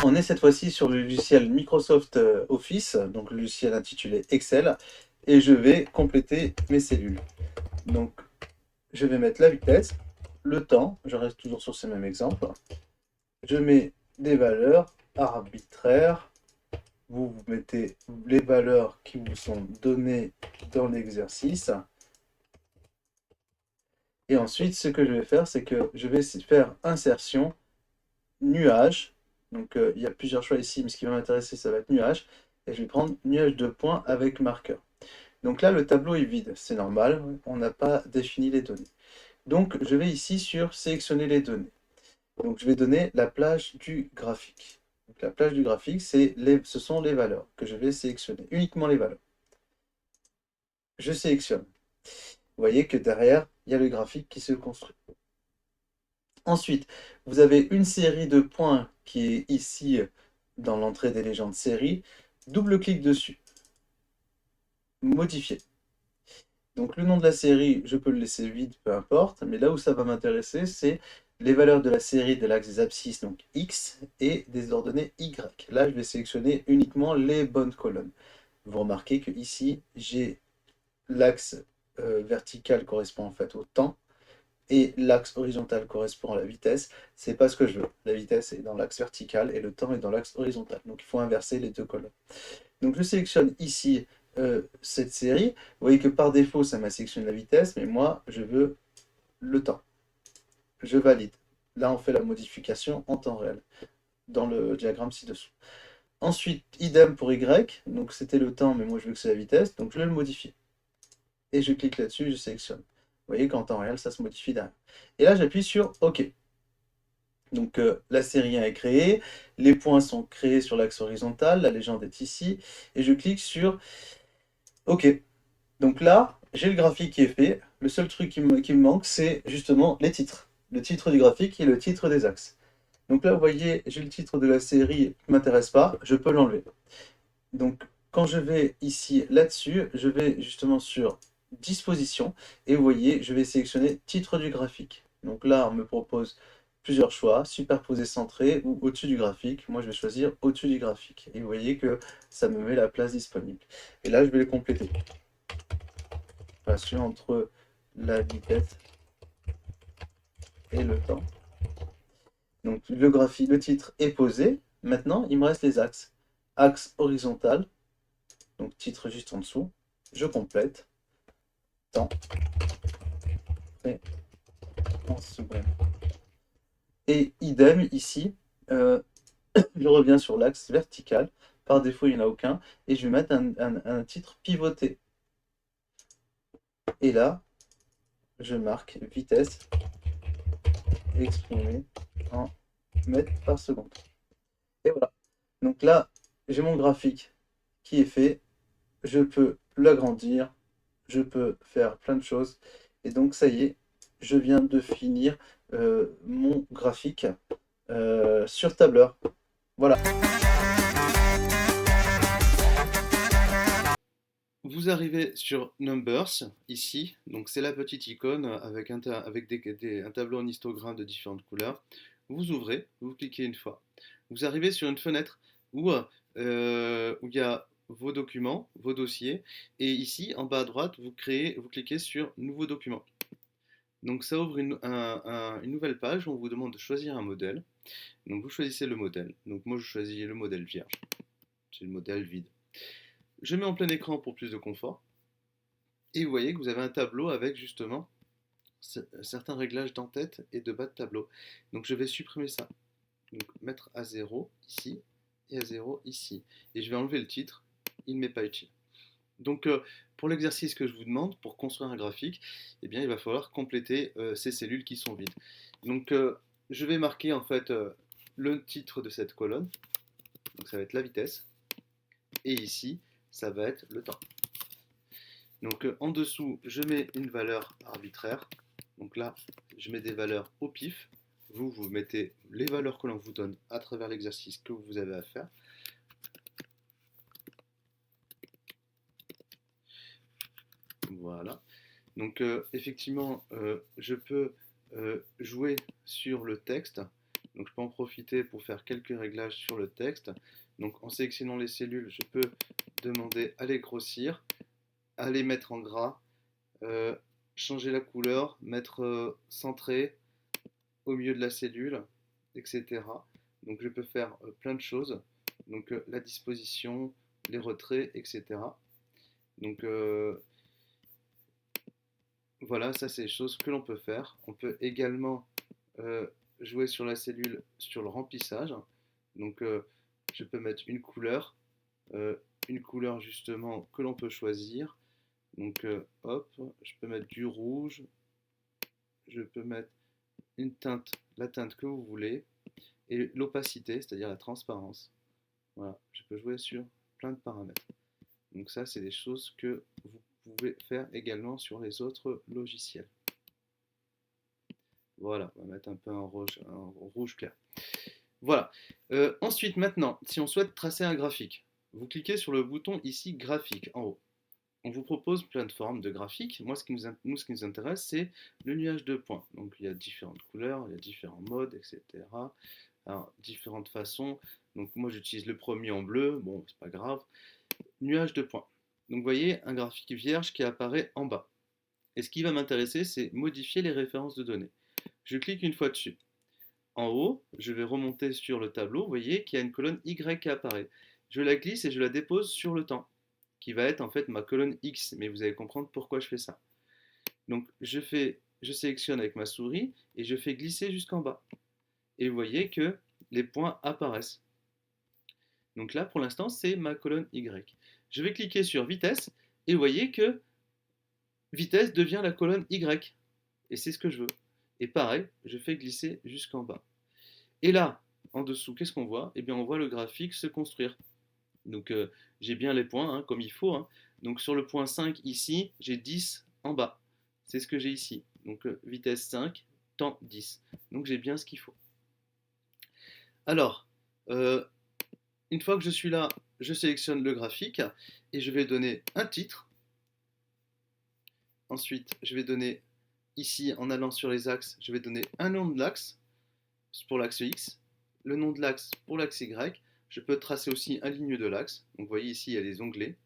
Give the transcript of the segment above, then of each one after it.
on est cette fois-ci sur le logiciel Microsoft Office, donc le logiciel intitulé Excel, et je vais compléter mes cellules. Donc, je vais mettre la vitesse, le temps, je reste toujours sur ce même exemple. Je mets des valeurs arbitraires. Vous mettez les valeurs qui vous sont données dans l'exercice. Et ensuite, ce que je vais faire, c'est que je vais faire insertion, nuage. Donc, il y a plusieurs choix ici, mais ce qui va m'intéresser, ça va être nuage. Et je vais prendre nuage de points avec marqueur. Donc là, le tableau est vide. C'est normal, on n'a pas défini les données. Donc, je vais ici sur sélectionner les données. Donc, je vais donner la plage du graphique. Donc, la plage du graphique, ce sont les valeurs que je vais sélectionner, uniquement les valeurs. Je sélectionne. Vous voyez que derrière, il y a le graphique qui se construit. Ensuite, vous avez une série de points qui est ici dans l'entrée des légendes série. Double-clic dessus. Modifier. Donc le nom de la série, je peux le laisser vide, peu importe, mais là où ça va m'intéresser, c'est les valeurs de la série de l'axe des abscisses, donc X, et des ordonnées Y. Là, je vais sélectionner uniquement les bonnes colonnes. Vous remarquez que ici, j'ai l'axe vertical correspond en fait au temps, et l'axe horizontal correspond à la vitesse. C'est pas ce que je veux. La vitesse est dans l'axe vertical et le temps est dans l'axe horizontal. Donc il faut inverser les deux colonnes. Donc je sélectionne ici cette série. Vous voyez que par défaut, ça m'a sélectionné la vitesse, mais moi, je veux le temps. Je valide. Là, on fait la modification en temps réel, dans le diagramme ci-dessous. Ensuite, idem pour Y. Donc c'était le temps, mais moi, je veux que c'est la vitesse. Donc je vais le modifier. Et je clique là-dessus, je sélectionne. Vous voyez qu'en temps réel, ça se modifie derrière. Et là, j'appuie sur OK. Donc la série 1 est créée, les points sont créés sur l'axe horizontal, la légende est ici, et je clique sur OK. Donc là, j'ai le graphique qui est fait. Le seul truc qui me manque, c'est justement les titres. Le titre du graphique et le titre des axes. Donc là, vous voyez, j'ai le titre de la série qui ne m'intéresse pas, je peux l'enlever. Donc quand je vais ici là-dessus, je vais justement sur disposition et vous voyez, je vais sélectionner titre du graphique. Donc là, on me propose plusieurs choix, superposé centré ou au-dessus du graphique. Moi, je vais choisir au-dessus du graphique. Et vous voyez que ça me met la place disponible. Et là, je vais les compléter. Relation entre la vitesse et le temps. Donc le graphique, le titre est posé. Maintenant, il me reste les axes. Axe horizontal, donc titre juste en dessous. Je complète. Temps et en seconde. Et idem ici, je reviens sur l'axe vertical. Par défaut, il n'y en a aucun. Et je vais mettre un titre pivoté. Et là, je marque vitesse exprimée en mètres par seconde. Et voilà. Donc là, j'ai mon graphique qui est fait. Je peux l'agrandir. Je peux faire plein de choses. Et donc, ça y est, je viens de finir mon graphique sur tableur. Voilà. Vous arrivez sur Numbers, ici, donc c'est la petite icône avec un tableau en histogramme de différentes couleurs. Vous ouvrez, vous cliquez une fois. Vous arrivez sur une fenêtre où il y a vos documents, vos dossiers, et ici, en bas à droite, vous cliquez sur Nouveau document. Donc ça ouvre une nouvelle page où on vous demande de choisir un modèle. Donc vous choisissez le modèle. Donc moi je choisis le modèle vierge, c'est le modèle vide. Je mets en plein écran pour plus de confort. Et vous voyez que vous avez un tableau avec justement certains réglages d'en-tête et de bas de tableau. Donc je vais supprimer ça. Donc mettre à 0 ici et à 0 ici. Et je vais enlever le titre, il ne m'est pas utile. Donc pour l'exercice que je vous demande, pour construire un graphique, eh bien, il va falloir compléter ces cellules qui sont vides. Donc je vais marquer en fait le titre de cette colonne. Donc ça va être la vitesse. Et ici, ça va être le temps. Donc en dessous, je mets une valeur arbitraire. Donc là, je mets des valeurs au pif. Vous mettez les valeurs que l'on vous donne à travers l'exercice que vous avez à faire. Voilà. Donc effectivement, je peux jouer sur le texte. Donc je peux en profiter pour faire quelques réglages sur le texte. Donc en sélectionnant les cellules, je peux demander à les grossir, à les mettre en gras, euh, changer la couleur, mettre centré au milieu de la cellule, etc. Donc je peux faire plein de choses. Donc la disposition, les retraits, etc. Donc voilà, ça c'est des choses que l'on peut faire. On peut également euh, jouer sur la cellule, sur le remplissage. Donc je peux mettre euh, une couleur justement que l'on peut choisir. Donc hop, je peux mettre du rouge, je peux mettre une teinte, la teinte que vous voulez, et l'opacité, c'est-à-dire la transparence. Voilà, je peux jouer sur plein de paramètres. Donc ça, c'est des choses que vous pouvez faire également sur les autres logiciels. Voilà, on va mettre un peu un rouge clair. Voilà. Ensuite, maintenant, si on souhaite tracer un graphique, vous cliquez sur le bouton ici graphique en haut. On vous propose plein de formes de graphiques. Moi, ce qui nous intéresse, c'est le nuage de points. Donc, il y a différentes couleurs, il y a différents modes, etc. Alors, différentes façons. Donc, moi, j'utilise le premier en bleu. Bon, c'est pas grave. Nuage de points. Donc, vous voyez un graphique vierge qui apparaît en bas. Et ce qui va m'intéresser, c'est modifier les références de données. Je clique une fois dessus. En haut, je vais remonter sur le tableau. Vous voyez qu'il y a une colonne Y qui apparaît. Je la glisse et je la dépose sur le temps, qui va être en fait ma colonne X, mais vous allez comprendre pourquoi je fais ça. Donc je sélectionne avec ma souris et je fais glisser jusqu'en bas. Et vous voyez que les points apparaissent. Donc là, pour l'instant, c'est ma colonne Y. Je vais cliquer sur vitesse et vous voyez que vitesse devient la colonne Y. Et c'est ce que je veux. Et pareil, je fais glisser jusqu'en bas. Et là, en dessous, qu'est-ce qu'on voit? Eh bien, on voit le graphique se construire. Donc j'ai bien les points hein, comme il faut. Hein. Donc sur le point 5 ici, j'ai 10 en bas. C'est ce que j'ai ici. Donc vitesse 5, temps 10. Donc j'ai bien ce qu'il faut. Alors, euh, une fois que je suis là, je sélectionne le graphique et je vais donner un titre. Ensuite, je vais donner ici, en allant sur les axes, je vais donner un nom de l'axe pour l'axe X, le nom de l'axe pour l'axe Y. Je peux tracer aussi un ligne de l'axe. Donc vous voyez ici, il y a les onglets.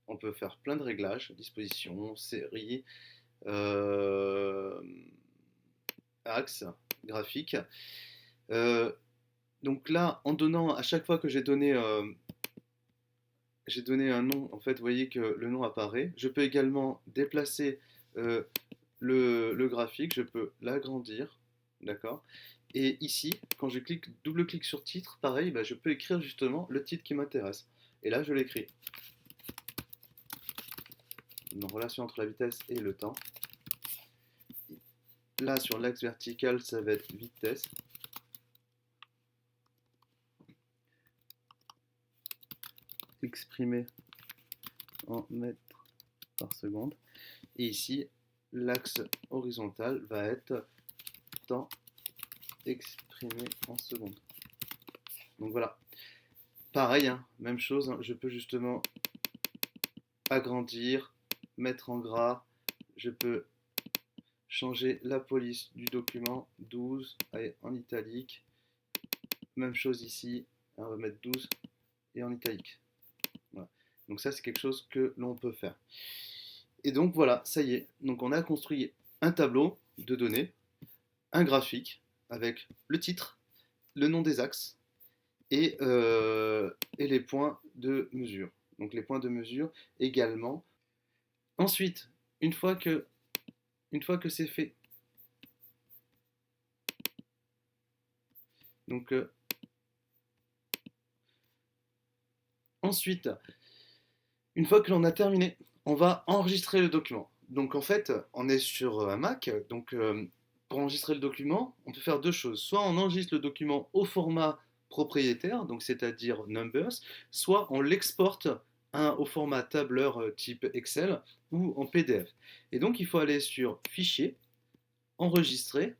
On peut faire plein de réglages, disposition, série, euh, axe, graphique. Euh, donc là, en donnant, à chaque fois que j'ai donné un nom, en fait, vous voyez que le nom apparaît. Je peux également déplacer euh, le graphique, je peux l'agrandir, d'accord. Et ici, quand je double-clique sur titre, pareil, bah, je peux écrire justement le titre qui m'intéresse. Et là, je l'écris. Une relation entre la vitesse et le temps. Là, sur l'axe vertical, ça va être vitesse. Exprimé en mètres par seconde. Et ici, l'axe horizontal va être temps exprimé en secondes. Donc voilà. Pareil, hein, même chose, hein, je peux justement agrandir, mettre en gras, je peux changer la police du document, 12 en italique, même chose ici, on va mettre 12 et en italique. Voilà. Donc ça c'est quelque chose que l'on peut faire. Et donc voilà, ça y est, donc on a construit un tableau de données, un graphique avec le titre, le nom des axes et les points de mesure. Donc les points de mesure également. Ensuite, une fois que c'est fait, donc ensuite, une fois que l'on a terminé, on va enregistrer le document. Donc en fait, on est sur un Mac, donc pour enregistrer le document, on peut faire deux choses. Soit on enregistre le document au format propriétaire, donc c'est-à-dire Numbers, soit on l'exporte au format tableur type Excel ou en PDF. Et donc il faut aller sur Fichier, Enregistrer.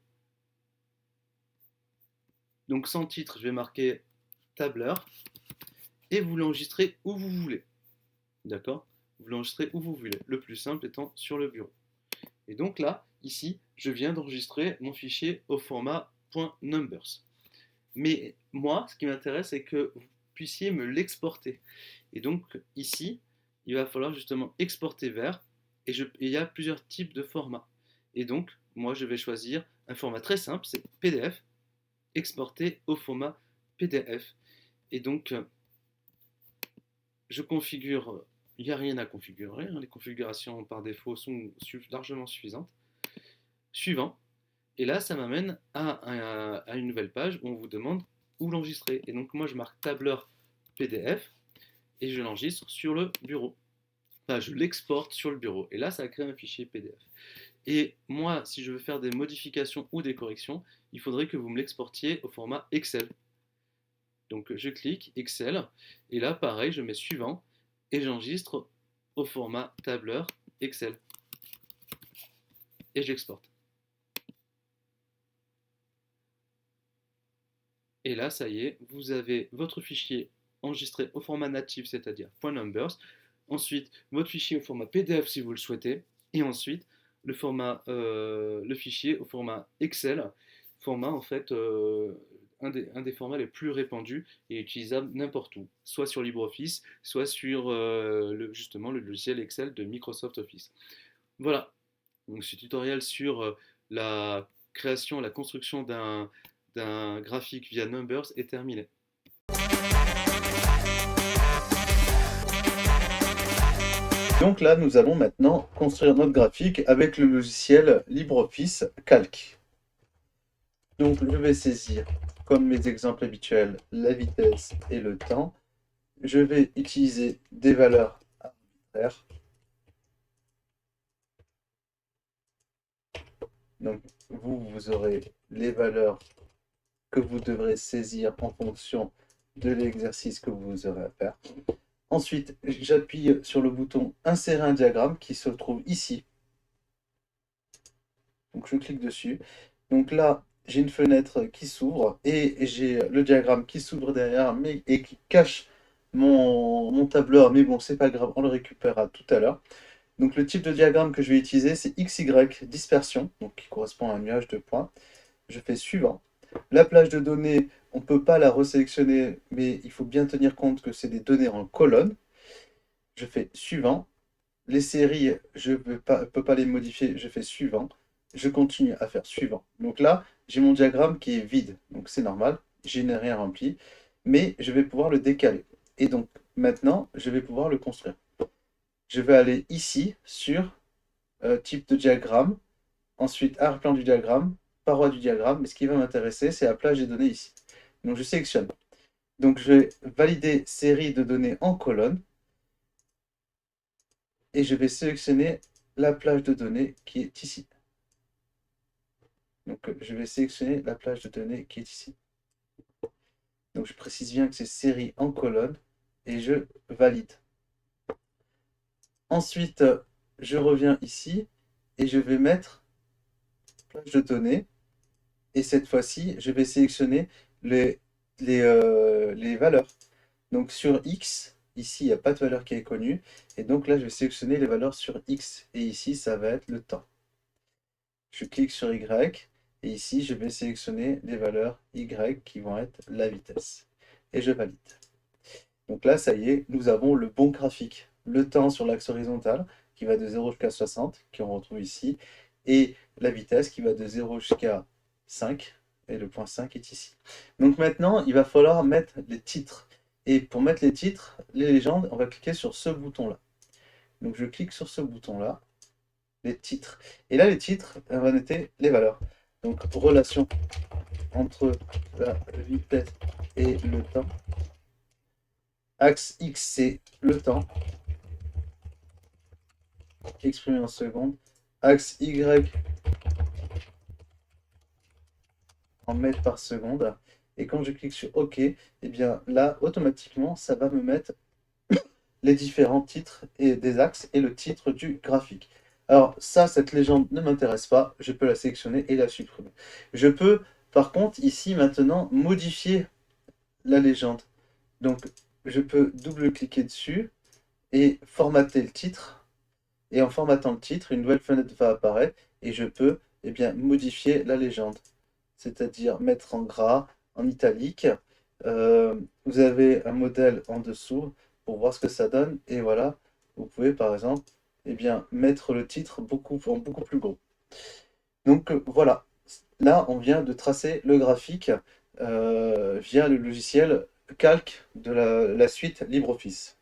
Donc sans titre, je vais marquer tableur et vous l'enregistrez où vous voulez. D'accord? Vous l'enregistrez où vous voulez. Le plus simple étant sur le bureau. Et donc là, ici, je viens d'enregistrer mon fichier au format .numbers. Mais moi, ce qui m'intéresse, c'est que vous puissiez me l'exporter. Et donc ici, il va falloir justement exporter vers, et il y a plusieurs types de formats. Et donc, moi, je vais choisir un format très simple, c'est PDF, exporter au format PDF. Et donc, je configure, il n'y a rien à configurer, hein, les configurations par défaut sont largement suffisantes. Suivant, et là, ça m'amène à une nouvelle page où on vous demande où l'enregistrer. Et donc, moi, je marque tableur PDF et je l'enregistre sur le bureau. Enfin, je l'exporte sur le bureau. Et là, ça crée un fichier PDF. Et moi, si je veux faire des modifications ou des corrections, il faudrait que vous me l'exportiez au format Excel. Donc, je clique Excel. Et là, pareil, je mets suivant et j'enregistre au format tableur Excel. Et j'exporte. Et là, ça y est, vous avez votre fichier enregistré au format natif, c'est-à-dire .numbers. Ensuite, votre fichier au format PDF si vous le souhaitez. Et ensuite, le fichier au format Excel, format en fait un des formats les plus répandus et utilisables n'importe où, soit sur LibreOffice, soit sur justement le logiciel Excel de Microsoft Office. Voilà, donc ce tutoriel sur la création, la construction d'un graphique via Numbers est terminé. Donc là, nous allons maintenant construire notre graphique avec le logiciel LibreOffice Calc. Donc je vais saisir, comme mes exemples habituels, la vitesse et le temps. Je vais utiliser des valeurs arbitraires. Donc vous aurez les valeurs que vous devrez saisir en fonction de l'exercice que vous aurez à faire. Ensuite, j'appuie sur le bouton Insérer un diagramme qui se trouve ici. Donc je clique dessus. Donc là, j'ai une fenêtre qui s'ouvre et j'ai le diagramme qui s'ouvre derrière et qui cache mon tableur. Mais bon, c'est pas grave, on le récupérera tout à l'heure. Donc le type de diagramme que je vais utiliser, c'est XY dispersion, donc qui correspond à un nuage de points. Je fais suivant. La plage de données, on ne peut pas la resélectionner, mais il faut bien tenir compte que c'est des données en colonne. Je fais suivant. Les séries, je ne peux pas les modifier, je fais suivant. Je continue à faire suivant. Donc là, j'ai mon diagramme qui est vide, donc c'est normal, je n'ai rien rempli, mais je vais pouvoir le décaler. Et donc maintenant, je vais pouvoir le construire. Je vais aller ici sur type de diagramme, ensuite arrière-plan du diagramme, paroi du diagramme, mais ce qui va m'intéresser, c'est la plage des données ici. Donc je sélectionne. Donc je vais valider série de données en colonne et je vais sélectionner la plage de données qui est ici. Donc je vais sélectionner la plage de données qui est ici. Donc je précise bien que c'est série en colonne et je valide. Ensuite, je reviens ici et je vais mettre plage de données. Et cette fois-ci, je vais sélectionner les valeurs. Donc sur X, ici, il n'y a pas de valeur qui est connue. Et donc là, je vais sélectionner les valeurs sur X. Et ici, ça va être le temps. Je clique sur Y. Et ici, je vais sélectionner les valeurs Y qui vont être la vitesse. Et je valide. Donc là, ça y est, nous avons le bon graphique. Le temps sur l'axe horizontal, qui va de 0 jusqu'à 60, qu'on retrouve ici. Et la vitesse qui va de 0 jusqu'à 5. Et le point 5 est ici. Donc maintenant, il va falloir mettre les titres. Et pour mettre les titres, les légendes, on va cliquer sur ce bouton-là. Donc je clique sur ce bouton-là, les titres. Et là, les titres, on va noter les valeurs. Donc relation entre la vitesse et le temps. Axe X, c'est le temps, exprimé en secondes. Axe Y, en mètres par seconde. Et quand je clique sur OK, et bien là, automatiquement, ça va me mettre les différents titres et des axes et le titre du graphique. Alors ça, cette légende ne m'intéresse pas, je peux la sélectionner et la supprimer. Je peux, par contre, ici maintenant, modifier la légende. Donc, je peux double-cliquer dessus et formater le titre. Et en formatant le titre, une nouvelle fenêtre va apparaître et je peux modifier la légende. C'est-à-dire mettre en gras, en italique. Vous avez un modèle en dessous pour voir ce que ça donne. Et voilà, vous pouvez par exemple eh bien, mettre le titre en beaucoup plus gros. Donc voilà, là on vient de tracer le graphique via le logiciel Calc de la suite LibreOffice.